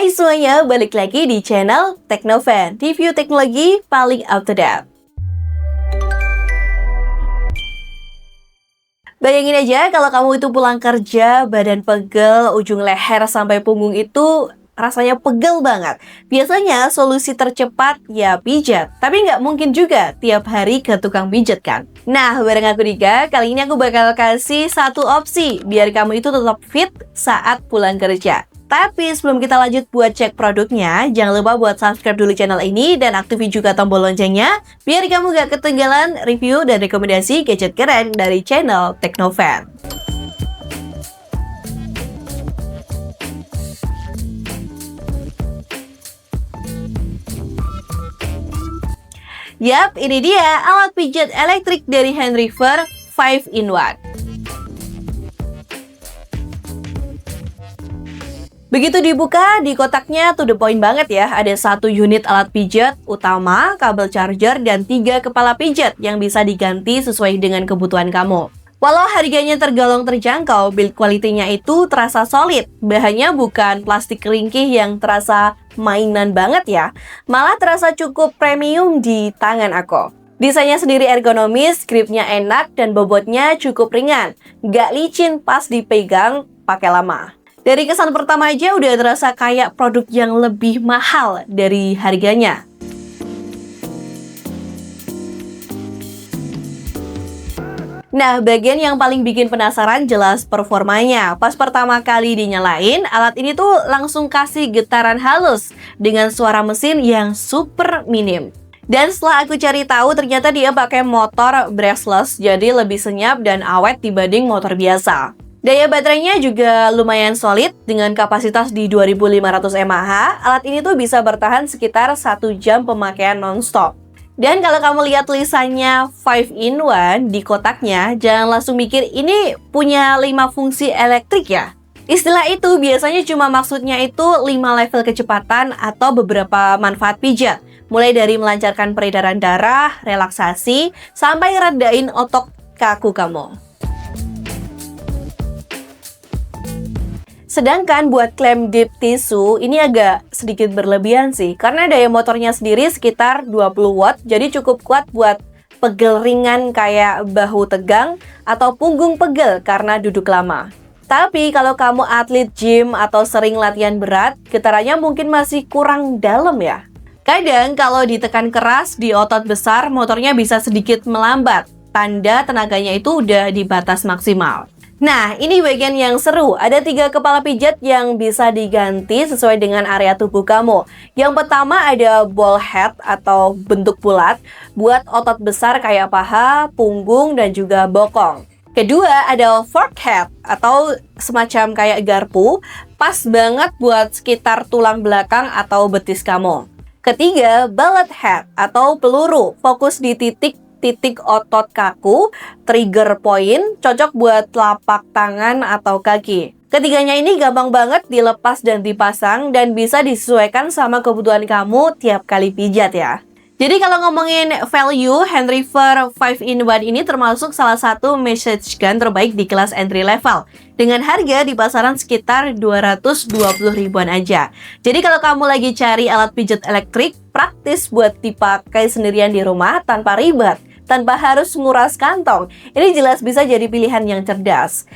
Hai semuanya, balik lagi di channel Teknovan, review teknologi paling up to date. Bayangin aja kalau kamu itu pulang kerja, badan pegel, ujung leher sampai punggung itu rasanya pegel banget. Biasanya solusi tercepat ya pijat, tapi nggak mungkin juga tiap hari ke tukang pijat kan? Nah, bareng aku Dika, kali ini aku bakal kasih satu opsi biar kamu itu tetap fit saat pulang kerja. Tapi sebelum kita lanjut buat cek produknya, jangan lupa buat subscribe dulu channel ini dan aktifin juga tombol loncengnya biar kamu gak ketinggalan review dan rekomendasi gadget keren dari channel Teknovan. Yap, ini dia alat pijat elektrik dari Hand River 5-in-1. Begitu dibuka, di kotaknya to the point banget ya. Ada satu unit alat pijat utama, kabel charger, dan 3 kepala pijat yang bisa diganti sesuai dengan kebutuhan kamu. Walau harganya tergolong terjangkau, build quality-nya itu terasa solid. Bahannya bukan plastik ringkih yang terasa mainan banget ya. Malah terasa cukup premium di tangan aku. Desainnya sendiri ergonomis, gripnya enak, dan bobotnya cukup ringan. Gak licin pas dipegang pakai lama. Dari kesan pertama aja udah terasa kayak produk yang lebih mahal dari harganya. Nah, bagian yang paling bikin penasaran jelas performanya. Pas pertama kali dinyalain, alat ini tuh langsung kasih getaran halus dengan suara mesin yang super minim. Dan setelah aku cari tahu, ternyata dia pakai motor brushless, jadi lebih senyap dan awet dibanding motor biasa. Daya baterainya juga lumayan solid dengan kapasitas di 2500 mAh. Alat ini tuh bisa bertahan sekitar 1 jam pemakaian non-stop. Dan kalau kamu lihat tulisannya 5-in-1 di kotaknya, jangan langsung mikir ini punya 5 fungsi elektrik ya. Istilah itu biasanya cuma maksudnya itu 5 level kecepatan atau beberapa manfaat pijat. Mulai dari melancarkan peredaran darah, relaksasi, sampai redain otot kaku kamu. Sedangkan buat klaim deep tissue ini agak sedikit berlebihan sih, karena daya motornya sendiri sekitar 20 watt, jadi cukup kuat buat pegel ringan kayak bahu tegang atau punggung pegel karena duduk lama. Tapi kalau kamu atlet gym atau sering latihan berat, getarannya mungkin masih kurang dalam ya. Kadang kalau ditekan keras di otot besar, motornya bisa sedikit melambat, tanda tenaganya itu udah di batas maksimal. Nah, ini bagian yang seru. Ada 3 kepala pijat yang bisa diganti sesuai dengan area tubuh kamu. Yang pertama ada ball head atau bentuk bulat buat otot besar kayak paha, punggung, dan juga bokong. Kedua ada fork head atau semacam kayak garpu, pas banget buat sekitar tulang belakang atau betis kamu. Ketiga, bullet head atau peluru, fokus di titik otot kaku, trigger point, cocok buat telapak tangan atau kaki. Ketiganya ini gampang banget dilepas dan dipasang dan bisa disesuaikan sama kebutuhan kamu tiap kali pijat ya. Jadi kalau ngomongin value, Hand River 5-in-1 ini termasuk salah satu massage gun terbaik di kelas entry level. Dengan harga di pasaran sekitar 220 ribuan aja. Jadi kalau kamu lagi cari alat pijat elektrik, praktis buat dipakai sendirian di rumah tanpa ribet, tanpa harus nguras kantong. Ini jelas bisa jadi pilihan yang cerdas.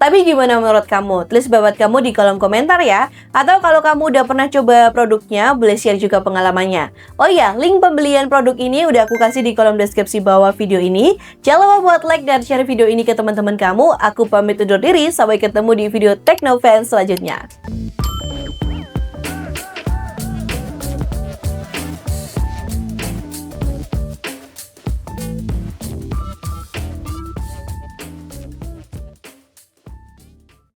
Tapi gimana menurut kamu? Tulis pendapat kamu di kolom komentar ya. Atau kalau kamu udah pernah coba produknya, boleh share juga pengalamannya. Oh ya, link pembelian produk ini udah aku kasih di kolom deskripsi bawah video ini. Jangan lupa buat like dan share video ini ke teman-teman kamu. Aku pamit undur diri, sampai ketemu di video Teknovan selanjutnya.